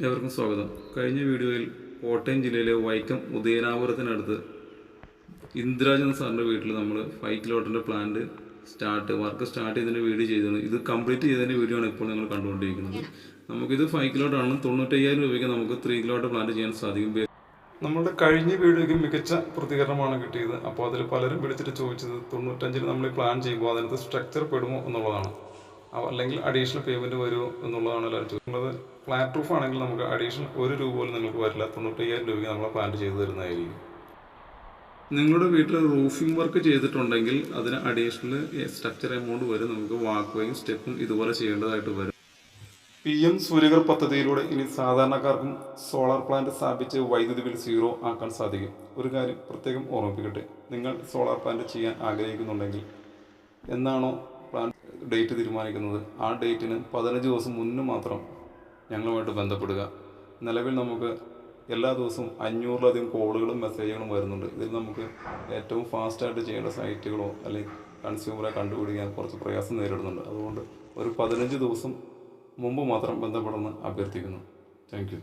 ഏവർക്കും സ്വാഗതം. കഴിഞ്ഞ വീഡിയോയിൽ കോട്ടയം ജില്ലയിലെ വൈക്കം ഉദയനാപുരത്തിനടുത്ത് ഇന്ദിരാജ് എന്ന സാറിൻ്റെ വീട്ടിൽ നമ്മൾ 5 കിലോവാട്ടിൻ്റെ പ്ലാന്റ് വർക്ക് സ്റ്റാർട്ട് ചെയ്തതിൻ്റെ വീഡിയോ ചെയ്തത്. ഇത് കംപ്ലീറ്റ് ചെയ്തതിൻ്റെ വീഡിയോ ആണ് ഇപ്പോൾ നിങ്ങൾ കണ്ടുകൊണ്ടിരിക്കുന്നത്. നമുക്കിത് 5 കിലോവാട്ട് ആണ്. 95,000 രൂപയ്ക്ക് നമുക്ക് 3 കിലോവാട്ട് പ്ലാന്റ് ചെയ്യാൻ സാധിക്കും. നമ്മളുടെ കഴിഞ്ഞ വീഡിയോയ്ക്ക് മികച്ച പ്രതികരണമാണ് കിട്ടിയത്. അപ്പോൾ അതിൽ പലരും വിളിച്ചിട്ട് ചോദിച്ചത് 95-ൽ നമ്മൾ പ്ലാൻ ചെയ്യുമ്പോൾ അതിനകത്ത് സ്ട്രക്ചർ പെടുമോ എന്നുള്ളതാണ്, അല്ലെങ്കിൽ അഡീഷണൽ പേയ്മെൻറ്റ് വരുമോ എന്നുള്ളതാണ് എല്ലാവരും ചോദിക്കുന്നത്. ഫ്ലാറ്റ് പ്രൂഫ് ആണെങ്കിൽ നമുക്ക് അഡീഷണൽ 1 രൂപ പോലും നിങ്ങൾക്ക് വരില്ല. 95,000 രൂപയ്ക്ക് നമ്മൾ പ്ലാന്റ് ചെയ്ത് തരുന്നതായിരിക്കും. നിങ്ങളുടെ വീട്ടിൽ റൂഫിംഗ് വർക്ക് ചെയ്തിട്ടുണ്ടെങ്കിൽ അതിന് അഡീഷണൽ സ്ട്രക്ചർ എമൗണ്ട് വരും. നമുക്ക് വാക്ക്വേയും സ്റ്റെപ്പും ഇതുപോലെ ചെയ്യേണ്ടതായിട്ട് വരും. PM സൂര്യഘർ പദ്ധതിയിലൂടെ ഇനി സാധാരണക്കാർക്കും സോളാർ പ്ലാന്റ് സ്ഥാപിച്ച് വൈദ്യുതി ബിൽ 0 ആക്കാൻ സാധിക്കും. ഒരു കാര്യം പ്രത്യേകം ഓർമ്മിപ്പിക്കട്ടെ, നിങ്ങൾ സോളാർ പ്ലാന്റ് ചെയ്യാൻ ആഗ്രഹിക്കുന്നുണ്ടെങ്കിൽ എന്നാണോ പ്ലാൻ ഡേറ്റ് തീരുമാനിക്കുന്നത് ആ ഡേറ്റിന് 15 ദിവസം മുന്നേ മാത്രം ഞങ്ങളുമായിട്ട് ബന്ധപ്പെടുക. നിലവിൽ നമുക്ക് എല്ലാ ദിവസവും 500-ലധികം കോളുകളും മെസ്സേജുകളും വരുന്നുണ്ട്. ഇതിൽ നമുക്ക് ഏറ്റവും ഫാസ്റ്റായിട്ട് ചെയ്യേണ്ട സൈറ്റുകളോ അല്ലെങ്കിൽ കൺസ്യൂമറെ കണ്ടുപിടിക്കാൻ കുറച്ച് പ്രയാസം നേരിടുന്നുണ്ട്. അതുകൊണ്ട് ഒരു 15 ദിവസം മുമ്പ് മാത്രം ബന്ധപ്പെടുമെന്ന് അഭ്യർത്ഥിക്കുന്നു. Thank you.